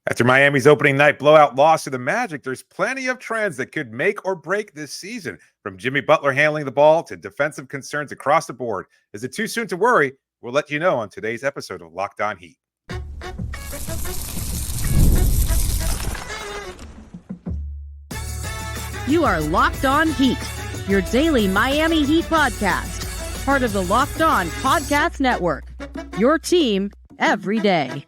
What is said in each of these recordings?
After Miami's opening night blowout loss to the Magic, there's plenty of trends that could make or break this season, from Jimmy Butler handling the ball to defensive concerns across the board. Is it too soon to worry? We'll let you know on today's episode of Locked On Heat. You are Locked On Heat, your daily Miami Heat podcast, part of the Locked On Podcast Network, your team every day.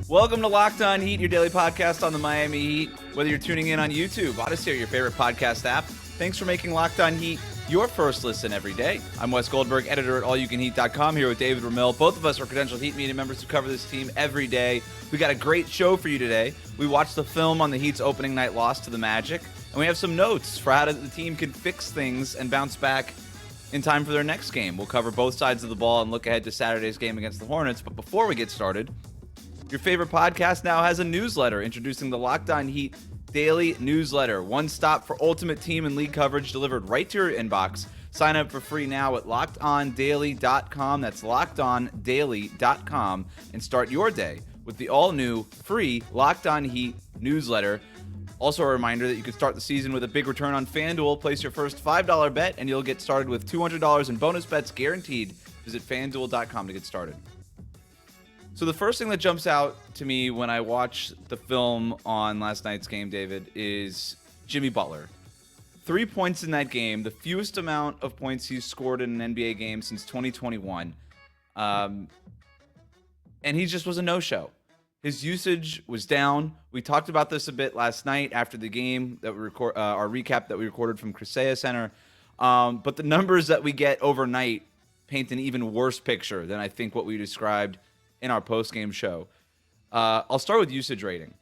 Welcome to Locked On Heat, your daily podcast on the Miami Heat. Whether you're tuning in on YouTube, Odyssey, or your favorite podcast app, thanks for making Locked On Heat your first listen every day. I'm Wes Goldberg, editor at allyoucanheat.com, here with David Ramil. Both of us are credentialed Heat media members who cover this team every day. We got a great show for you today. We watched the film on the Heat's opening night loss to the Magic, and we have some notes for how the team can fix things and bounce back in time for their next game. We'll cover both sides of the ball and look ahead to Saturday's game against the Hornets. But before we get started, your favorite podcast now has a newsletter introducing the Locked On Heat Daily Newsletter. One stop for ultimate team and league coverage delivered right to your inbox. Sign up for free now at LockedOnDaily.com. That's LockedOnDaily.com, and start your day with the all-new free Locked On Heat newsletter. Also a reminder that you can start the season with a big return on FanDuel. Place your first $5 bet, and you'll get started with $200 in bonus bets guaranteed. Visit FanDuel.com to get started. So the first thing that jumps out to me when I watch the film on last night's game, David, is Jimmy Butler. 3 points in that game, the fewest amount of points he's scored in an NBA game since 2021. And he just was a no-show. His usage was down. We talked about this a bit last night after the game that we record, our recap that we recorded from Crisea Center. But the numbers that we get overnight paint an even worse picture than I think what we described in our post-game show. I'll start with usage rating.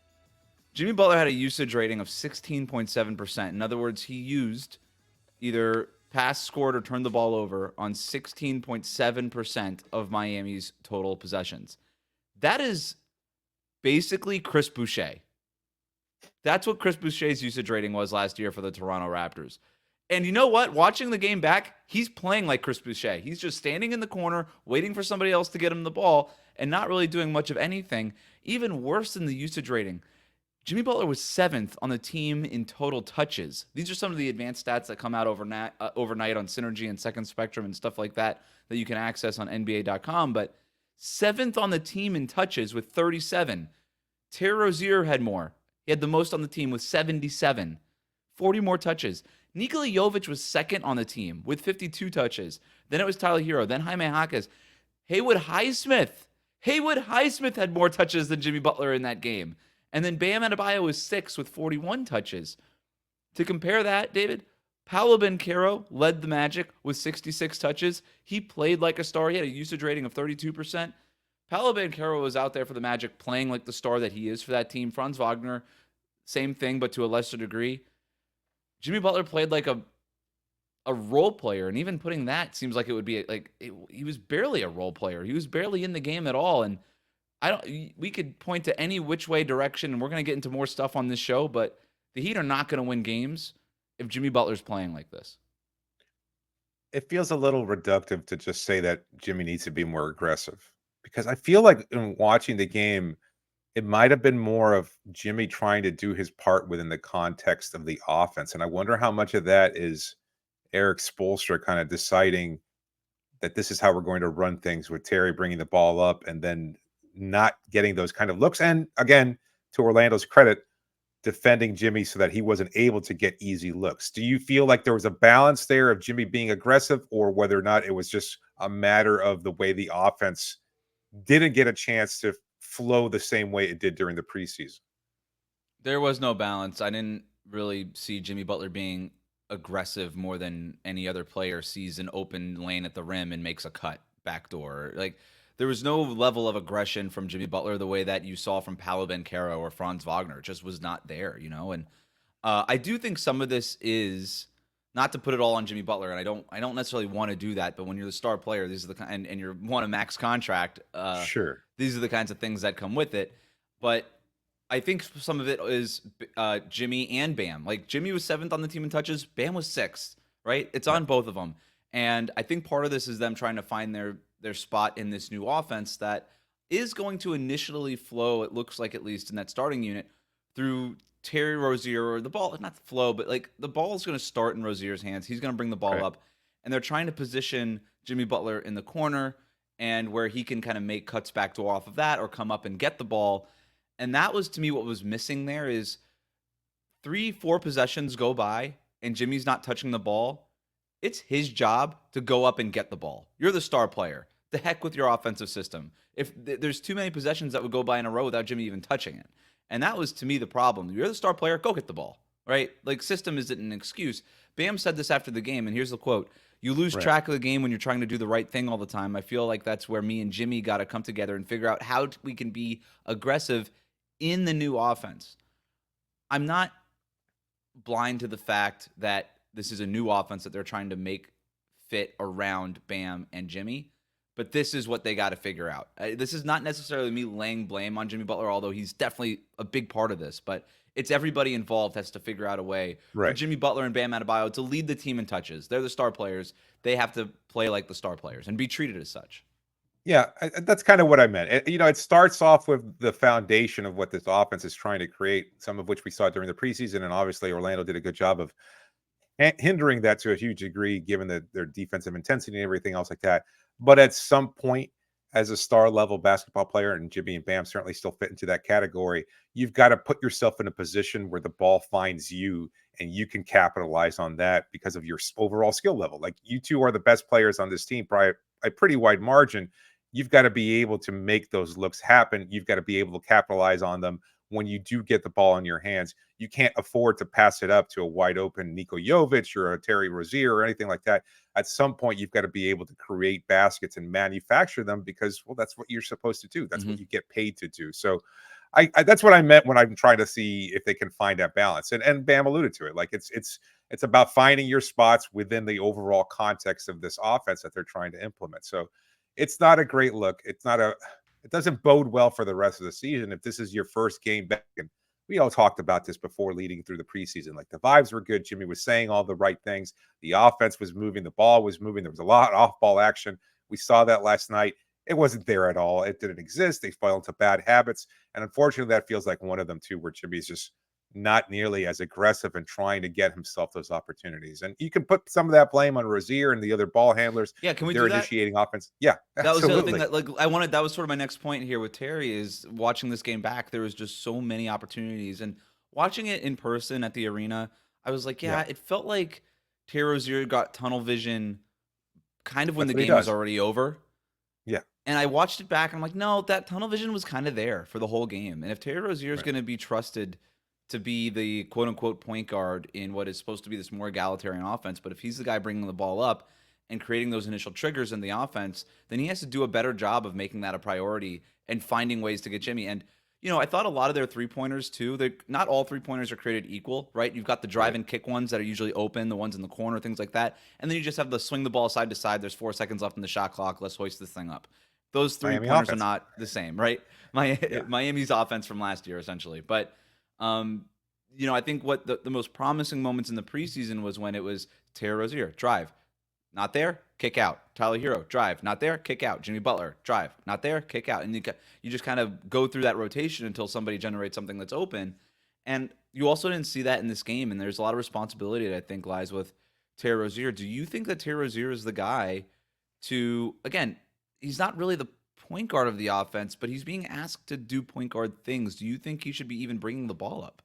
Jimmy Butler had a usage rating of 16.7%. In other words, he used either pass, scored, or turned the ball over on 16.7% of Miami's total possessions. That is basically Chris Boucher. That's what Chris Boucher's usage rating was last year for the Toronto Raptors. And you know what? Watching the game back, he's playing like Chris Boucher. He's just standing in the corner, waiting for somebody else to get him the ball, and not really doing much of anything. Even worse than the usage rating, Jimmy Butler was 7th on the team in total touches. These are some of the advanced stats that come out overnight on Synergy and Second Spectrum and stuff like that you can access on NBA.com. But 7th on the team in touches with 37. Terry Rozier had more. He had the most on the team with 77. 40 more touches. Nikola Jovic was 2nd on the team with 52 touches. Then it was Tyler Hero. Then Jaime Jaquez. Haywood Highsmith had more touches than Jimmy Butler in that game. And then Bam Adebayo was 6th with 41 touches. To compare that, David, Paolo Banchero led the Magic with 66 touches. He played like a star. He had a usage rating of 32%. Paolo Banchero was out there for the Magic playing like the star that he is for that team. Franz Wagner, same thing, but to a lesser degree. Jimmy Butler played like a role player, and even putting that seems like it would be he was barely a role player. He was barely in the game at all, and we could point to any which way direction, and we're going to get into more stuff on this show, but the Heat are not going to win games if Jimmy Butler's playing like this. It feels a little reductive to just say that Jimmy needs to be more aggressive, because I feel like in watching the game, it might have been more of Jimmy trying to do his part within the context of the offense. And I wonder how much of that is Eric Spoelstra kind of deciding that this is how we're going to run things, with Terry bringing the ball up and then not getting those kind of looks. And again, to Orlando's credit, defending Jimmy so that he wasn't able to get easy looks. Do you feel like there was a balance there of Jimmy being aggressive, or whether or not it was just a matter of the way the offense didn't get a chance to flow the same way it did during the preseason? There was no balance. I didn't really see Jimmy Butler being aggressive more than any other player sees an open lane at the rim and makes a cut backdoor. Like, there was no level of aggression from Jimmy Butler the way that you saw from Paolo Banchero or Franz Wagner. It just was not there, And I do think some of this is not to put it all on Jimmy Butler, and I don't necessarily want to do that. But when you're the star player, these are the and you're on a max contract, sure, these are the kinds of things that come with it. But I think some of it is Jimmy and Bam. Like, Jimmy was 7th on the team in touches, Bam was 6th. Right? It's on both of them, and I think part of this is them trying to find their spot in this new offense that is going to initially flow, it looks like, at least in that starting unit, through Terry Rozier, or the ball, not flow, but like the ball is going to start in Rozier's hands. He's going to bring the ball Right. up, and they're trying to position Jimmy Butler in the corner and where he can kind of make cuts backdoor off of that or come up and get the ball. And that was, to me, what was missing there is 3-4 possessions go by and Jimmy's not touching the ball. It's his job to go up and get the ball. You're the star player. The heck with your offensive system. If there's too many possessions that would go by in a row without Jimmy even touching it. And that was, to me, the problem. You're the star player, go get the ball, right? Like, system isn't an excuse. Bam said this after the game, and here's the quote. You lose track of the game when you're trying to do the right thing all the time. I feel like that's where me and Jimmy got to come together and figure out how we can be aggressive in the new offense. I'm not blind to the fact that this is a new offense that they're trying to make fit around Bam and Jimmy, but this is what they got to figure out. This is not necessarily me laying blame on Jimmy Butler, although he's definitely a big part of this, but it's everybody involved has to figure out a way for Jimmy Butler and Bam Adebayo to lead the team in touches. They're the star players. They have to play like the star players and be treated as such. Yeah, that's kind of what I meant. It starts off with the foundation of what this offense is trying to create, some of which we saw during the preseason, and obviously Orlando did a good job of hindering that to a huge degree, given their defensive intensity and everything else like that. But at some point, as a star level basketball player, and Jimmy and Bam certainly still fit into that category, you've got to put yourself in a position where the ball finds you and you can capitalize on that because of your overall skill level. Like, you two are the best players on this team by a pretty wide margin. You've got to be able to make those looks happen. You've got to be able to capitalize on them when you do get the ball in your hands. You can't afford to pass it up to a wide open Niko Jovic or a Terry Rozier or anything like that. At some point, you've got to be able to create baskets and manufacture them because, well, that's what you're supposed to do. That's what you get paid to do. So I that's what I meant when I'm trying to see if they can find that balance. And Bam alluded to it. Like, it's about finding your spots within the overall context of this offense that they're trying to implement. So it's not a great look. It doesn't bode well for the rest of the season if this is your first game back. And we all talked about this before leading through the preseason. Like, the vibes were good. Jimmy was saying all the right things. The offense was moving. The ball was moving. There was a lot of off-ball action. We saw that last night. It wasn't there at all. It didn't exist. They fell into bad habits. And unfortunately, that feels like one of them too, where Jimmy's just not nearly as aggressive in trying to get himself those opportunities. And you can put some of that blame on Rozier and the other ball handlers. Yeah, can we They're do that? initiating offense. Yeah, that was the other thing absolutely. that that was sort of my next point here with Terry is watching this game back. There was just so many opportunities, and watching it in person at the arena, I was like, yeah, it felt like Terry Rozier got tunnel vision kind of when That's the what he game was does. already over. Yeah, And I watched it back, and I'm like, no, that tunnel vision was kind of there for the whole game. And if Terry Rozier is right. going to be trusted to be the quote unquote point guard in what is supposed to be this more egalitarian offense, but if he's the guy bringing the ball up and creating those initial triggers in the offense, then he has to do a better job of making that a priority and finding ways to get Jimmy. And, I thought a lot of their 3-pointers too, not all 3-pointers are created equal, right? You've got the drive and kick ones that are usually open, the ones in the corner, things like that. And then you just have the swing the ball side to side. There's 4 seconds left in the shot clock. Let's hoist this thing up. Those Miami 3-pointers are offense. not the same, right? Miami's offense from last year, essentially. But, I think what the most promising moments in the preseason was when it was Terry Rozier, drive, not there, kick out. Tyler Hero, drive, not there, kick out. Jimmy Butler, drive, not there, kick out. And you just kind of go through that rotation until somebody generates something that's open. And you also didn't see that in this game. And there's a lot of responsibility that I think lies with Terry Rozier. Do you think that Terry Rozier is the guy to, again, he's not really the point guard of the offense, but he's being asked to do point guard things. Do you think he should be even bringing the ball up?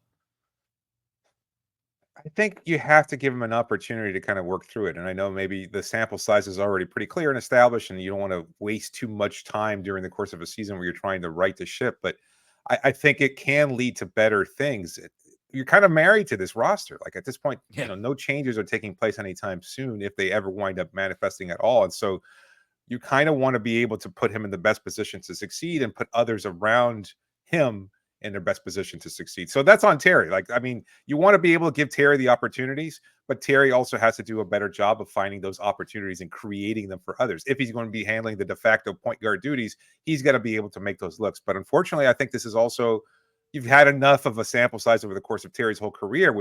I think you have to give him an opportunity to kind of work through it. And I know maybe the sample size is already pretty clear and established, and you don't want to waste too much time during the course of a season where you're trying to right the ship. But I think it can lead to better things. You're kind of married to this roster. Like, at this point, no changes are taking place anytime soon if they ever wind up manifesting at all. And so you kind of want to be able to put him in the best position to succeed and put others around him in their best position to succeed. So that's on Terry. Like, I mean, you want to be able to give Terry the opportunities, but Terry also has to do a better job of finding those opportunities and creating them for others. If he's going to be handling the de facto point guard duties, he's got to be able to make those looks. But unfortunately, I think this is also, you've had enough of a sample size over the course of Terry's whole career,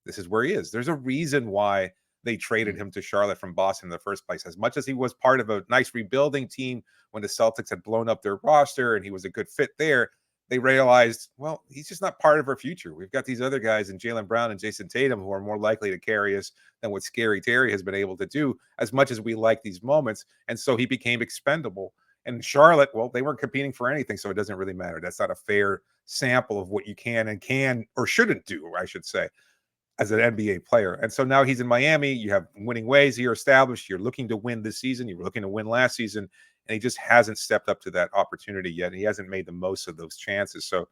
this is where he is. There's a reason why they traded him to Charlotte from Boston in the first place. As much as he was part of a nice rebuilding team when the Celtics had blown up their roster and he was a good fit there, they realized, well, he's just not part of our future. We've got these other guys in Jaylen Brown and Jason Tatum who are more likely to carry us than what Scary Terry has been able to do, as much as we like these moments. And so he became expendable. And Charlotte, well, they weren't competing for anything, so it doesn't really matter. That's not a fair sample of what you can or shouldn't do, I should say, as an NBA player. And so now he's in Miami. You have winning ways here established. You're looking to win this season. You were looking to win last season, and he just hasn't stepped up to that opportunity yet. He hasn't made the most of those chances. So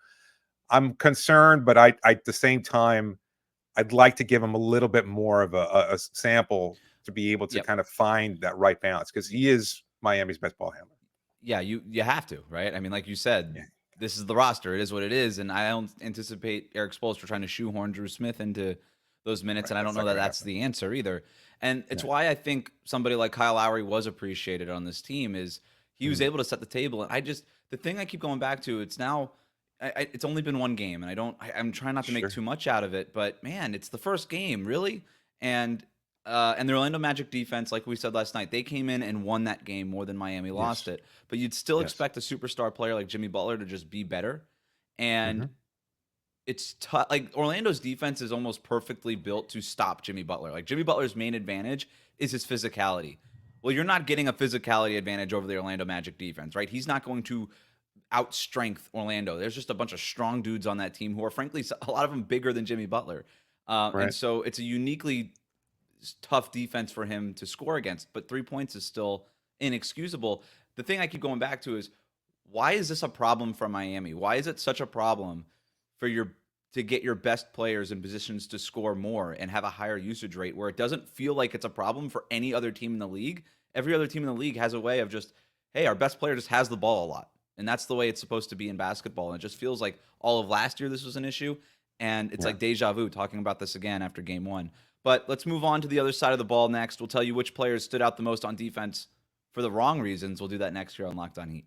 I'm concerned, but I at the same time, I'd like to give him a little bit more of a sample to be able to kind of find that right balance, because he is Miami's best ball handler. Yeah, you have to, right? I mean, like you said, this is the roster. It is what it is, and I don't anticipate Eric Spoelstra trying to shoehorn Drew Smith into those minutes, and I don't know that that's the answer either. And it's why I think somebody like Kyle Lowry was appreciated on this team, is he was able to set the table. And the thing I keep going back to, it's now, it's only been one game, and I'm trying not to make too much out of it, but man, it's the first game, really. And the Orlando Magic defense, like we said last night, they came in and won that game more than Miami lost it. But you'd still expect a superstar player like Jimmy Butler to just be better. And it's tough. Like, Orlando's defense is almost perfectly built to stop Jimmy Butler. Like, Jimmy Butler's main advantage is his physicality. Well, you're not getting a physicality advantage over the Orlando Magic defense, right? He's not going to outstrength Orlando. There's just a bunch of strong dudes on that team who are, frankly, a lot of them bigger than Jimmy Butler. And so it's a uniquely tough defense for him to score against, but 3 points is still inexcusable. The thing I keep going back to is, why is this a problem for Miami? Why is it such a problem to get your best players in positions to score more and have a higher usage rate, where it doesn't feel like it's a problem for any other team in the league? Every other team in the league has a way of just, hey, our best player just has the ball a lot. And that's the way it's supposed to be in basketball. And it just feels like all of last year this was an issue. And it's like deja vu talking about this again after game one. But let's move on to the other side of the ball next. We'll tell you which players stood out the most on defense for the wrong reasons. We'll do that next year on Locked On Heat.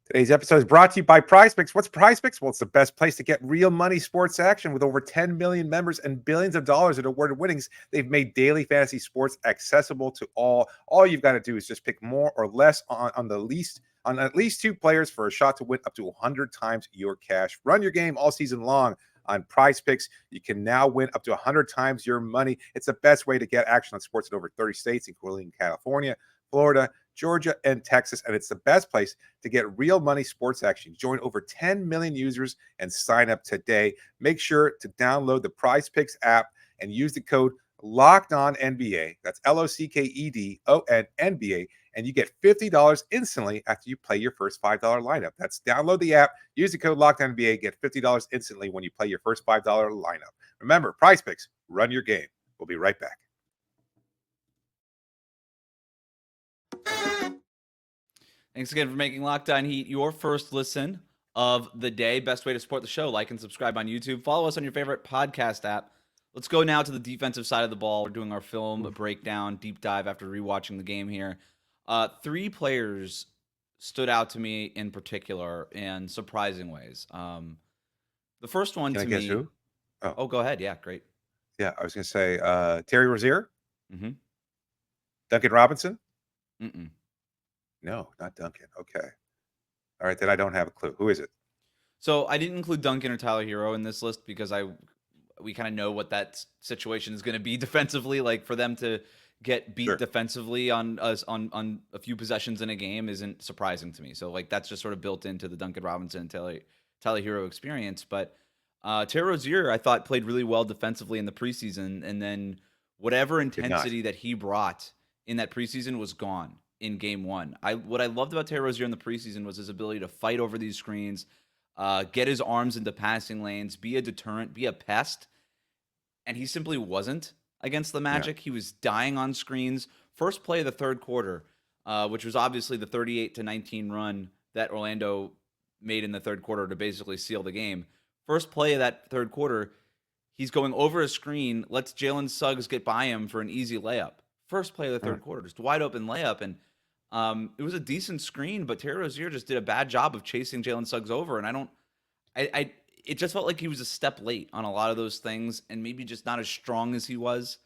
Today's episode is brought to you by PrizePicks. What's PrizePicks? Well, it's the best place to get real money sports action. With over 10 million members and billions of dollars in awarded winnings, they've made daily fantasy sports accessible to all. All you've got to do is just pick more or less on at least two players for a shot to win up to 100 times your cash. Run your game all season long on PrizePicks. You can now win up to 100 times your money. It's the best way to get action on sports in over 30 states, including California, Florida, Georgia, and Texas. And it's the best place to get real money sports action. Join over 10 million users and sign up today. Make sure to download the PrizePicks app and use the code LOCKEDONNBA. That's LOCKEDONNBA. And you get $50 instantly after you play your first $5 lineup. That's download the app, use the code LOCKEDONNBA, get $50 instantly when you play your first $5 lineup. Remember, PrizePicks, run your game. We'll be right back. Thanks again for making Locked On Heat your first listen of the day. Best way to support the show, like and subscribe on YouTube. Follow us on your favorite podcast app. Let's go now to the defensive side of the ball. We're doing our film breakdown, deep dive after rewatching the game here. Three players stood out to me in particular in surprising ways. The first one to me. Guess who? Oh, go ahead. Yeah, great. Yeah, I was going to say Terry Rozier. Mm-hmm. Duncan Robinson. Mm-mm. No, not Duncan. Okay. All right, then I don't have a clue. Who is it? So I didn't include Duncan or Tyler Hero in this list because we kind of know what that situation is going to be defensively. Like, for them to get beat defensively on a few possessions in a game isn't surprising to me. So, like, that's just sort of built into the Duncan Robinson and Tyler Hero experience. But Terry Rozier, I thought, played really well defensively in the preseason, and then whatever intensity that he brought in that preseason was gone in game one. What I loved about Terry Rozier in the preseason was his ability to fight over these screens, get his arms into passing lanes, be a deterrent, be a pest. And he simply wasn't against the Magic. He was dying on screens. First play of the third quarter, which was obviously the 38-19 run that Orlando made in the third quarter to basically seal the game. First play of that third quarter, he's going over a screen, lets Jalen Suggs get by him for an easy layup. First play of the third quarter, just wide open layup. And it was a decent screen, but Terry Rozier just did a bad job of chasing Jalen Suggs over. And it just felt like he was a step late on a lot of those things, and maybe just not as strong as he was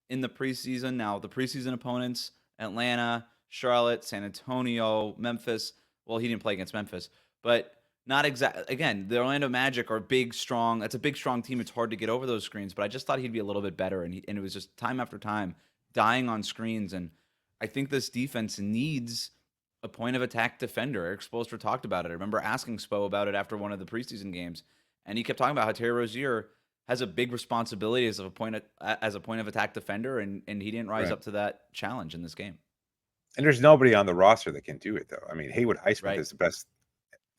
in the preseason. Now, the preseason opponents, Atlanta, Charlotte, San Antonio, Memphis. Well, he didn't play against Memphis, but not exactly. Again, the Orlando Magic are big, strong. That's a big, strong team. It's hard to get over those screens, but I just thought he'd be a little bit better, and it was just time after time dying on screens. And I think this defense needs a point of attack defender. Eric Spoelstra talked about it. I remember asking Spo about it after one of the preseason games, and he kept talking about how Terry Rozier has a big responsibility as a point of attack defender, and he didn't rise Right. up to that challenge in this game. And there's nobody on the roster that can do it, though. I mean, Haywood Highsmith Right. is the best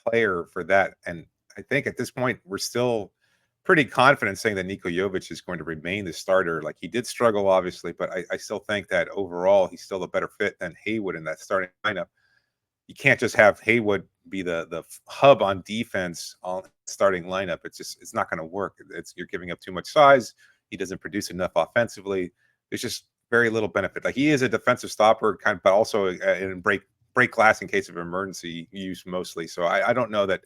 player for that. And I think at this point, we're still pretty confident saying that Niko Jovic is going to remain the starter. Like, he did struggle, obviously, but I still think that overall he's still a better fit than Haywood in that starting lineup. You can't just have Haywood be the hub on defense on starting lineup. It's not going to work. You're giving up too much size. He doesn't produce enough offensively. There's just very little benefit. Like, he is a defensive stopper, kind of, but also in break glass in case of emergency use mostly. So I don't know that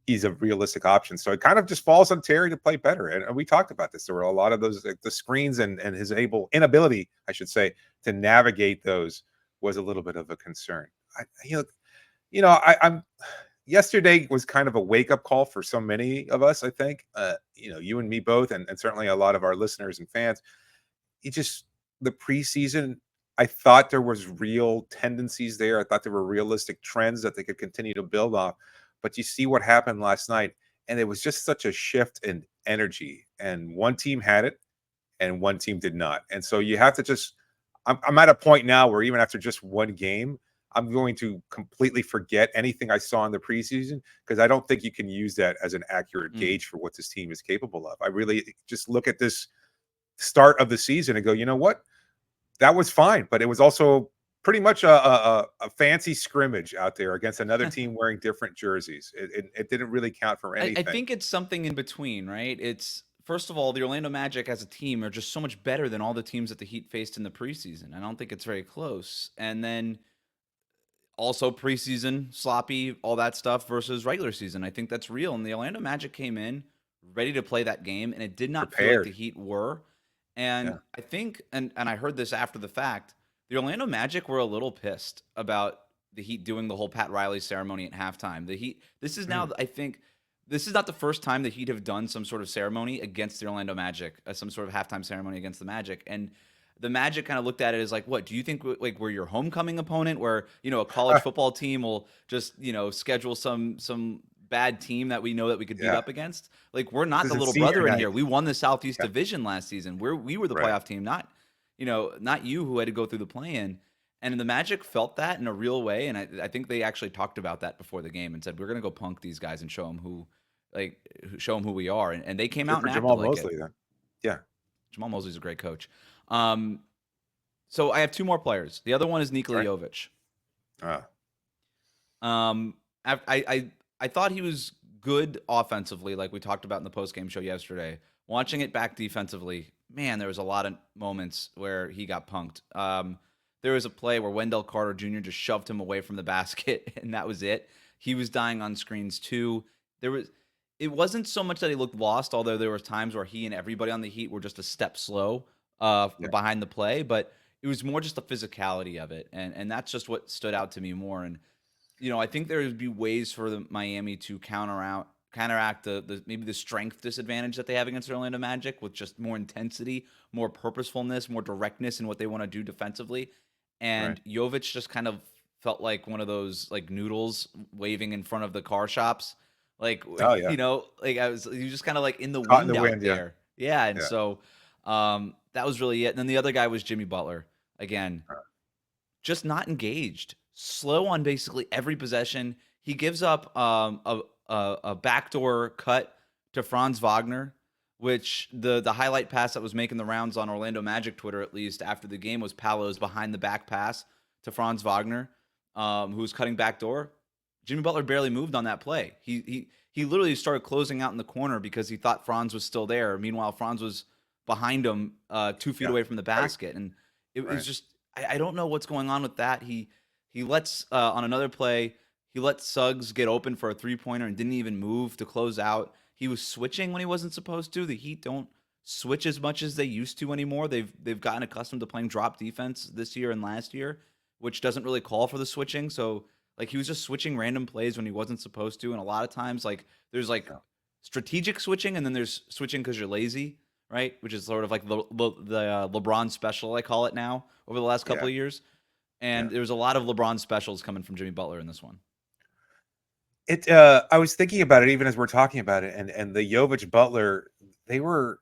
he's a realistic option. So it kind of just falls on Terry to play better. And we talked about this. There were a lot of those, like the screens and his inability, I should say, to navigate those was a little bit of a concern. I'm yesterday was kind of a wake-up call for so many of us, I think. You and me both, and certainly a lot of our listeners and fans. The preseason, I thought there was real tendencies there. I thought there were realistic trends that they could continue to build off. But you see what happened last night, and it was just such a shift in energy. And one team had it, and one team did not. And so you have to I'm at a point now where even after just one game, I'm going to completely forget anything I saw in the preseason, because I don't think you can use that as an accurate gauge for what this team is capable of. I really just look at this start of the season and go, you know what? That was fine, but it was also pretty much a fancy scrimmage out there against another team wearing different jerseys. It didn't really count for anything. I think it's something in between, right? It's, first of all, the Orlando Magic as a team are just so much better than all the teams that the Heat faced in the preseason. I don't think it's very close. And then also preseason, sloppy, all that stuff versus regular season. I think that's real. And the Orlando Magic came in ready to play that game, and it did not feel like the Heat were. And I think, and I heard this after the fact, the Orlando Magic were a little pissed about the Heat doing the whole Pat Riley ceremony at halftime. The Heat, this is now, I think, this is not the first time the Heat have done some sort of ceremony against the Orlando Magic, some sort of halftime ceremony against the Magic. And the Magic kind of looked at it as like, what, do you think like we're your homecoming opponent, where, a college football team will just, schedule some bad team that we know that we could beat up against? Like, we're not the little brother in here. We won the Southeast Division last season. We were the playoff team, not you who had to go through the play-in. And the Magic felt that in a real way, and I think they actually talked about that before the game and said, we're going to go punk these guys and show them who we are. And they came out and acted Jamal like Mosley, it. then. Yeah. Jamal Mosley's a great coach. So I have two more players. The other one is Nikola Jovic. I thought he was good offensively, like we talked about in the post-game show yesterday. Watching it back defensively, man, there was a lot of moments where he got punked. There was a play where Wendell Carter Jr. just shoved him away from the basket, and that was it. He was dying on screens too. It wasn't so much that he looked lost, although there were times where he and everybody on the Heat were just a step slow behind the play, but it was more just the physicality of it, and that's just what stood out to me more. And I think there would be ways for the Miami to counteract the maybe the strength disadvantage that they have against the Orlando Magic with just more intensity, more purposefulness, more directness in what they want to do defensively. And Jovic just kind of felt like one of those like noodles waving in front of the car shops. Like, he was just kind of like in the wind out there. Yeah. And so that was really it. And then the other guy was Jimmy Butler. Again, just not engaged, slow on basically every possession. He gives up a backdoor cut to Franz Wagner, which the highlight pass that was making the rounds on Orlando Magic Twitter, at least after the game, was Paolo's behind the back pass to Franz Wagner, who was cutting backdoor. Jimmy Butler barely moved on that play. He literally started closing out in the corner because he thought Franz was still there. Meanwhile, Franz was behind him 2 feet away from the basket. And it was just, I don't know what's going on with that. He lets, on another play, he let Suggs get open for a three-pointer and didn't even move to close out. he was switching when he wasn't supposed to. The Heat don't switch as much as they used to anymore. They've gotten accustomed to playing drop defense this year and last year, which doesn't really call for the switching. So like he was just switching random plays when he wasn't supposed to, and a lot of times like there's like strategic switching, and then there's switching because you're lazy, right? Which is sort of like the LeBron special, I call it now, over the last couple of years. And there was a lot of LeBron specials coming from Jimmy Butler in this one. I was thinking about it even as we're talking about it, and the Jovic Butler, they were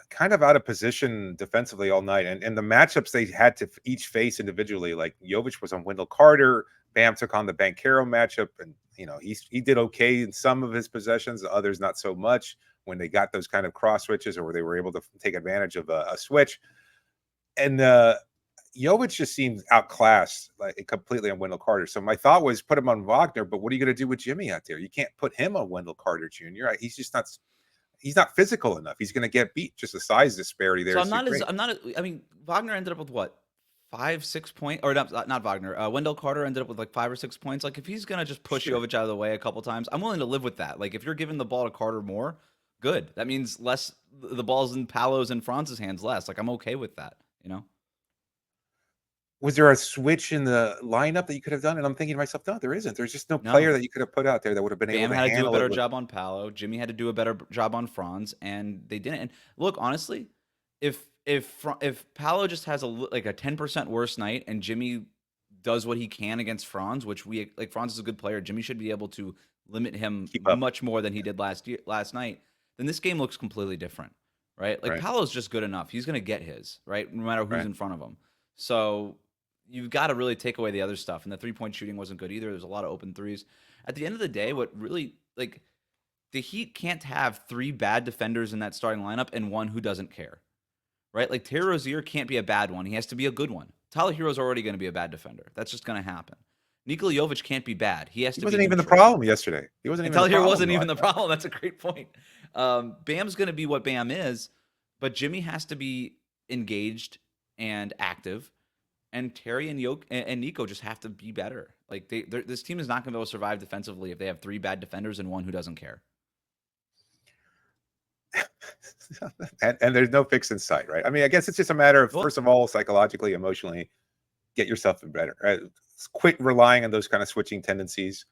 kind of out of position defensively all night, and the matchups they had to each face individually, like Jovic was on Wendell Carter, Bam took on the Banchero matchup, and he did okay in some of his possessions, others not so much when they got those kind of cross switches or they were able to take advantage of a switch. And Jovic just seems outclassed like completely on Wendell Carter. So my thought was put him on Wagner, but what are you going to do with Jimmy out there? You can't put him on Wendell Carter Jr. He's just not. He's not physical enough. He's going to get beat. Just a size disparity there. So I mean, Wagner ended up with what, 5-6 points, or not Wagner. Wendell Carter ended up with like 5 or 6 points. Like if he's going to just push Jovic out of the way a couple times, I'm willing to live with that. Like if you're giving the ball to Carter more, good. That means less. The ball's in Paolo's and Franz's hands less. Like I'm okay with that. Was there a switch in the lineup that you could have done? And I'm thinking to myself, no, there isn't. There's just no player that you could have put out there that would have been able to handle it. Bam had to do a better job on Paolo. Jimmy had to do a better job on Franz, and they didn't. And look, honestly, if Paolo just has a 10% worse night and Jimmy does what he can against Franz, which Franz is a good player, Jimmy should be able to limit him much more than he did last night. Then this game looks completely different, right? Like Paolo's just good enough. He's going to get his, right? No matter who's in front of him. So you've got to really take away the other stuff. And the 3-point shooting wasn't good either. There's a lot of open threes. At the end of the day, what really, the Heat can't have 3 bad defenders in that starting lineup and one who doesn't care, right? Like Terry Rozier can't be a bad one. He has to be a good one. Tyler Hero's already going to be a bad defender. That's just going to happen. Nikola Jovic can't be bad. He wasn't even the problem yesterday. He wasn't even Tyler Hero wasn't even the problem. That's a great point. Bam's going to be what Bam is, but Jimmy has to be engaged and active. And Terry and Nico just have to be better. Like this team is not going to be able to survive defensively if they have 3 bad defenders and one who doesn't care. and there's no fix in sight, right? I mean, I guess it's just a matter of, first of all, psychologically, emotionally, get yourself better. Right? Quit relying on those kind of switching tendencies.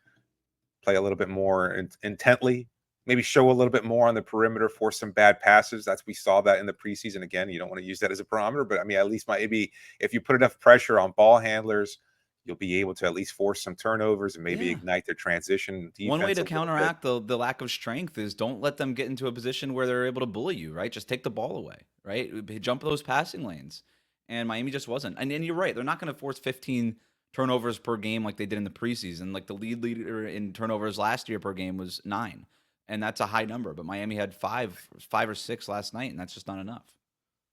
Play a little bit more intently. Maybe show a little bit more on the perimeter, force some bad passes. We saw that in the preseason. Again, you don't want to use that as a barometer, but I mean, at least maybe if you put enough pressure on ball handlers, you'll be able to at least force some turnovers and maybe ignite their transition defense. One way to counteract the lack of strength is don't let them get into a position where they're able to bully you, right? Just take the ball away, right? Jump those passing lanes. And Miami just wasn't. And you're right. They're not going to force 15 turnovers per game like they did in the preseason. Like the leader in turnovers last year per game was 9. And that's a high number, but Miami had 5 or 6 last night, and that's just not enough.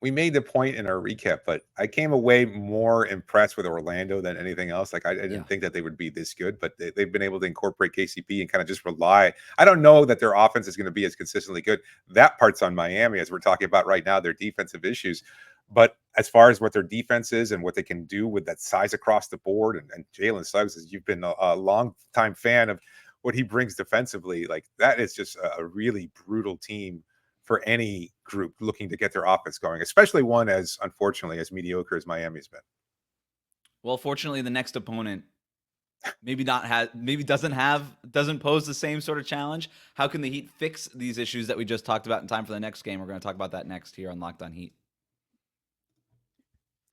We made the point in our recap, but I came away more impressed with Orlando than anything else. Like I didn't think that they would be this good, but they've been able to incorporate KCP and kind of just rely. I don't know that their offense is going to be as consistently good. That part's on Miami, as we're talking about right now, their defensive issues. But as far as what their defense is and what they can do with that size across the board, and Jalen Suggs, as you've been a long time fan of what he brings defensively, like that is just a really brutal team for any group looking to get their offense going, especially one as, unfortunately, as mediocre as Miami's been. Well, fortunately, the next opponent doesn't pose the same sort of challenge. How can the Heat fix these issues that we just talked about in time for the next game? We're going to talk about that next here on Locked On Heat.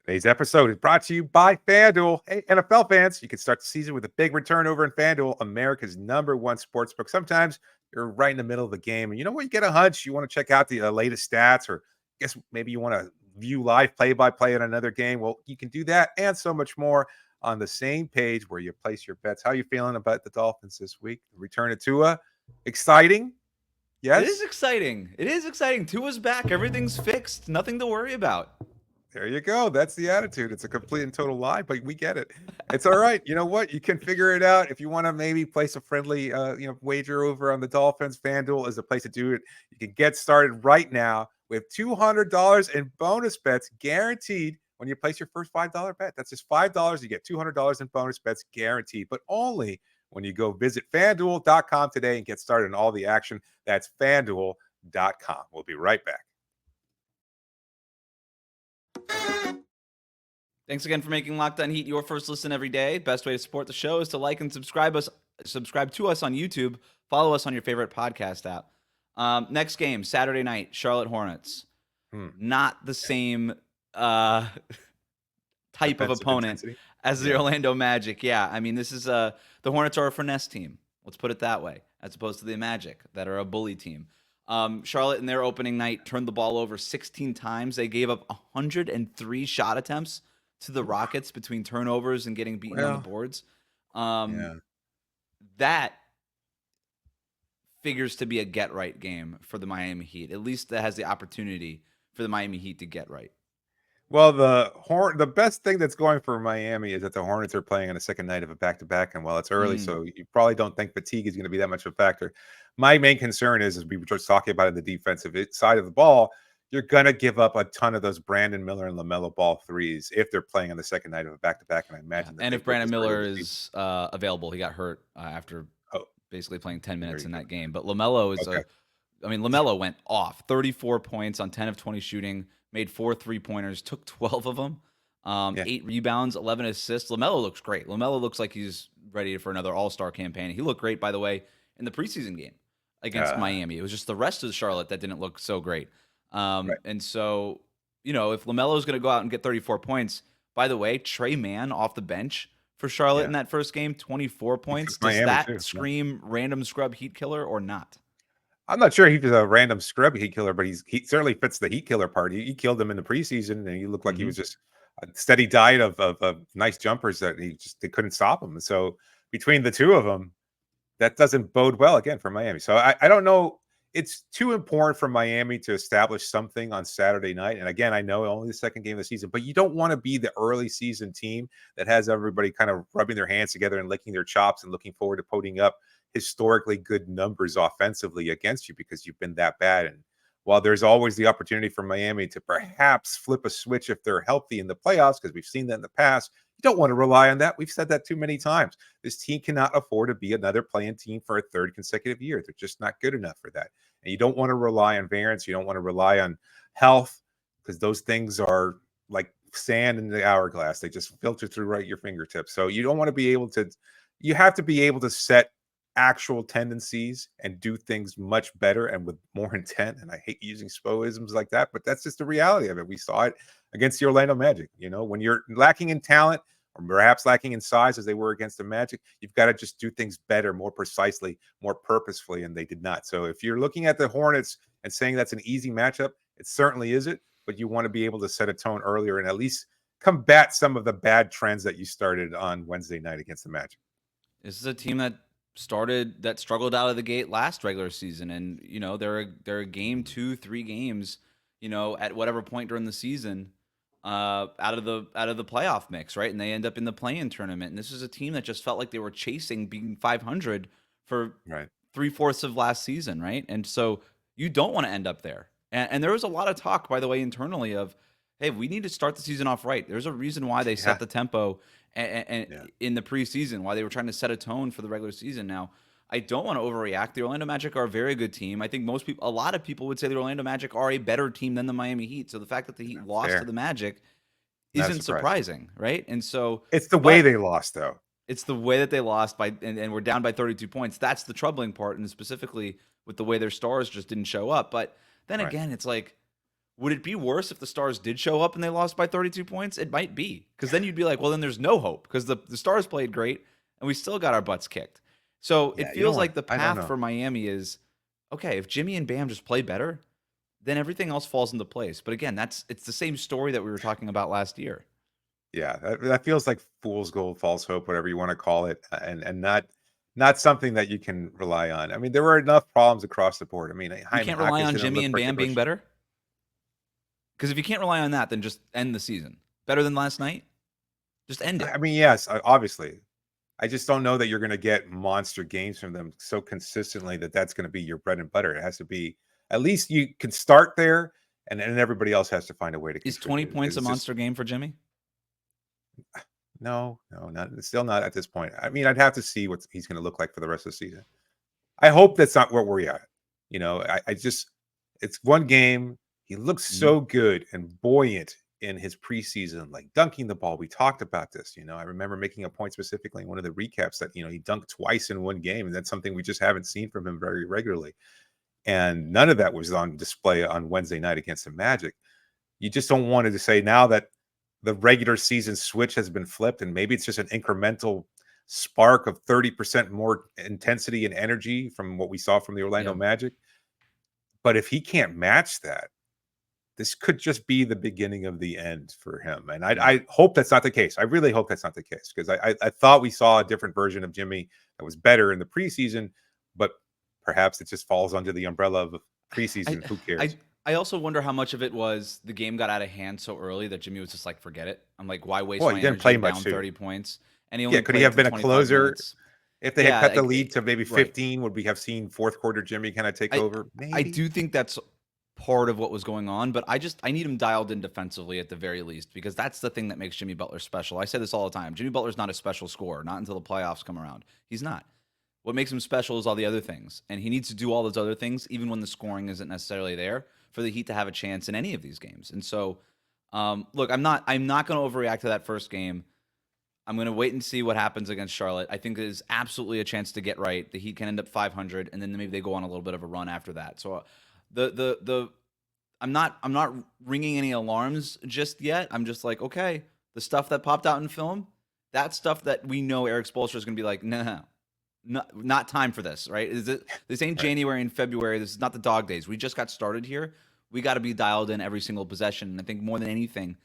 Today's episode is brought to you by FanDuel. Hey, NFL fans, you can start the season with a big return over in FanDuel, America's #1 sportsbook. Sometimes you're right in the middle of the game, and you know what? You get a hunch. You want to check out the latest stats, or I guess maybe you want to view live play-by-play in another game. Well, you can do that and so much more on the same page where you place your bets. How are you feeling about the Dolphins this week? The return of Tua, exciting? Yes? It is exciting. Tua's back. Everything's fixed. Nothing to worry about. There you go. That's the attitude. It's a complete and total lie, but we get it. It's all right. You know what? You can figure it out. If you want to maybe place a friendly wager over on the Dolphins, FanDuel is the place to do it. You can get started right now with $200 in bonus bets guaranteed when you place your first $5 bet. That's just $5. You get $200 in bonus bets guaranteed, but only when you go visit FanDuel.com today and get started on all the action. That's FanDuel.com. We'll be right back. Thanks again for making Locked On Heat your first listen every day. Best way to support the show is to like and subscribe to us on YouTube. Follow us on your favorite podcast app. Next game, Saturday night, Charlotte Hornets. Not the same type of opponent as the Orlando Magic. Yeah, I mean, this is the Hornets are a finesse team. Let's put it that way, as opposed to the Magic that are a bully team. Charlotte in their opening night turned the ball over 16 times. They gave up 103 shot attempts to the Rockets between turnovers and getting beaten on the boards. That figures to be a get-right game for the Miami Heat. At least that has the opportunity for the Miami Heat to get right. Well, the best thing that's going for Miami is that the Hornets are playing on the second night of a back-to-back, and while it's early, so you probably don't think fatigue is going to be that much of a factor. My main concern is, as we were just talking about in the defensive side of the ball, you're going to give up a ton of those Brandon Miller and LaMelo Ball threes if they're playing on the second night of a back-to-back, and I imagine that. And if Brandon Miller is available, he got hurt after basically playing 10 minutes in that game. But LaMelo is LaMelo went off. 34 points on 10 of 20 shooting, made 4 3-pointers, took 12 of them, 8 rebounds, 11 assists. LaMelo looks great. LaMelo looks like he's ready for another all-star campaign. He looked great, by the way, in the preseason game against Miami. It was just the rest of Charlotte that didn't look so great. And so, if LaMelo is going to go out and get 34 points, by the way, Trey Mann off the bench for Charlotte in that first game, 24 points. Does that scream random scrub Heat killer or not? I'm not sure he's a random scrub Heat killer, but he certainly fits the Heat killer part. He killed him in the preseason, and he looked like he was just a steady diet of nice jumpers that they couldn't stop him. And so between the two of them, that doesn't bode well again for Miami. So I don't know. It's too important for Miami to establish something on Saturday night. And again, I know only the second game of the season, but you don't want to be the early season team that has everybody kind of rubbing their hands together and licking their chops and looking forward to putting up historically good numbers offensively against you because you've been that bad. And while there's always the opportunity for Miami to perhaps flip a switch if they're healthy in the playoffs, because we've seen that in the past, you don't want to rely on that. We've said that too many times. This team cannot afford to be another playing team for a third consecutive year. They're just not good enough for that. And you don't want to rely on variance. You don't want to rely on health, because those things are like sand in the hourglass. They just filter through right your fingertips. So you don't want to be able to, you have to be able to set actual tendencies and do things much better and with more intent. And I hate using spoisms like that, but that's just the reality of it. We saw it against the Orlando Magic. When you're lacking in talent or perhaps lacking in size as they were against the Magic, you've got to just do things better, more precisely, more purposefully, and they did not. So if you're looking at the Hornets and saying that's an easy matchup, it certainly isn't, but you want to be able to set a tone earlier and at least combat some of the bad trends that you started on Wednesday night against the Magic. This is a team that struggled out of the gate last regular season, and they're a game 2-3 games at whatever point during the season out of the playoff mix, right? And they end up in the play-in tournament, and this is a team that just felt like they were chasing being 500 for 3/4 of last season, right? And so you don't want to end up there. And there was a lot of talk, by the way, internally of, hey, we need to start the season off right. There's a reason why they set the tempo and in the preseason, why they were trying to set a tone for the regular season. Now, I don't want to overreact. The Orlando Magic are a very good team. I think a lot of people would say the Orlando Magic are a better team than the Miami Heat. So the fact that the Heat lost to the Magic isn't surprising, right? And so it's the way they lost, though. It's the way that they lost and we're down by 32 points. That's the troubling part, and specifically with the way their stars just didn't show up. But then again, it's like, would it be worse if the Stars did show up and they lost by 32 points? It might be, because then you'd be like, well, then there's no hope, because the Stars played great and we still got our butts kicked. So it feels like the path for Miami is, okay, if Jimmy and Bam just play better, then everything else falls into place. But again, it's the same story that we were talking about last year. Yeah, that feels like fool's gold, false hope, whatever you want to call it, and not something that you can rely on. I mean, there were enough problems across the board. I mean, you can't rely on Jimmy and Bam being better? Because if you can't rely on that, then just end the season. Better than last night? Just end it. I mean, yes, obviously. I just don't know that you're going to get monster games from them so consistently that that's going to be your bread and butter. It has to be, at least you can start there, and everybody else has to find a way to. Is 20 points a monster game for Jimmy? Still not at this point. I mean, I'd have to see what he's going to look like for the rest of the season. I hope that's not where we're at. I just it's one game. He looks Mhm. so good and buoyant in his preseason, like dunking the ball. We talked about this. I remember making a point specifically in one of the recaps that he dunked twice in one game, and that's something we just haven't seen from him very regularly. And none of that was on display on Wednesday night against the Magic. You just don't want to say now that the regular season switch has been flipped, and maybe it's just an incremental spark of 30% more intensity and energy from what we saw from the Orlando Yeah. Magic. But if he can't match that, this could just be the beginning of the end for him. And Yeah. I hope that's not the case. I really hope that's not the case, because I thought we saw a different version of Jimmy that was better in the preseason, but perhaps it just falls under the umbrella of I preseason. Who I cares? I also wonder how much of it was the game got out of hand so early that Jimmy was just like, forget it. I'm like, why waste Well, my he didn't energy play much down too. 30 points? And he Yeah, only could he played have for been a 25 closer? minutes. If they had Yeah, cut the lead to maybe right. 15, would we have seen fourth quarter Jimmy kind of take I over? I Maybe. do think that's part of what was going on, but I need him dialed in defensively at the very least, because that's the thing that makes Jimmy Butler special. I say this all the time. Jimmy Butler's not a special scorer, not until the playoffs come around. He's not. What makes him special is all the other things, and he needs to do all those other things even when the scoring isn't necessarily there for the Heat to have a chance in any of these games. And so, look, I'm not going to overreact to that first game. I'm going to wait and see what happens against Charlotte. I think there's absolutely a chance to get right. The Heat can end up 500, and then maybe they go on a little bit of a run after that. So, the I'm not ringing any alarms just yet. I'm just like, okay, the stuff that popped out in film, that stuff that we know Eric Spoelstra is going to be like, no, not time for this, right? This ain't Right. January and February. This is not the dog days. We just got started here. We got to be dialed in every single possession. And I think more than anything,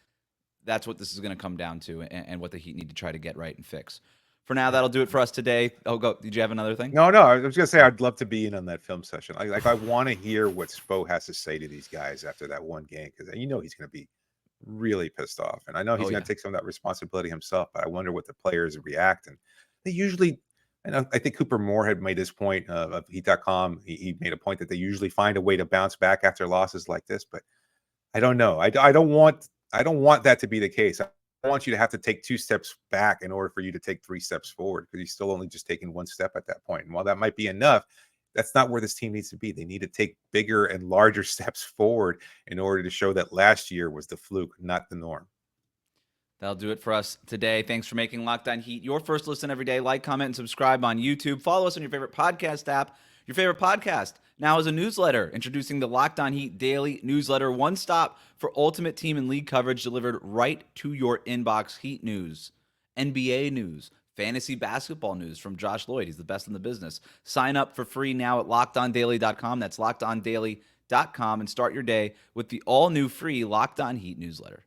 that's what this is going to come down to, and what the Heat need to try to get right and fix. For now, that'll do it for us today. Oh, go. Did you have another thing? No, I was gonna say I'd love to be in on that film session. I want to hear what Spo has to say to these guys after that one game, because he's gonna be really pissed off, and I know he's Oh gonna yeah. take some of that responsibility himself. But I wonder what the players react, and they usually. I think Cooper Moore had made this point of Heat.com. He made a point that they usually find a way to bounce back after losses like this, but I don't know. I don't want that to be the case. I want you to have to take 2 steps back in order for you to take 3 steps forward, because you're still only just taking 1 step at that point. And while that might be enough, that's not where this team needs to be. They need to take bigger and larger steps forward in order to show that last year was the fluke, not the norm. That'll do it for us today. Thanks for making Locked On Heat your first listen every day. Like, comment, and subscribe on YouTube. Follow us on your favorite podcast app. Your favorite podcast now is a newsletter, introducing the Locked On Heat daily newsletter. One stop for ultimate team and league coverage delivered right to your inbox. Heat news, NBA news, fantasy basketball news from Josh Lloyd. He's the best in the business. Sign up for free now at LockedOnDaily.com. That's LockedOnDaily.com, and start your day with the all-new free Locked On Heat newsletter.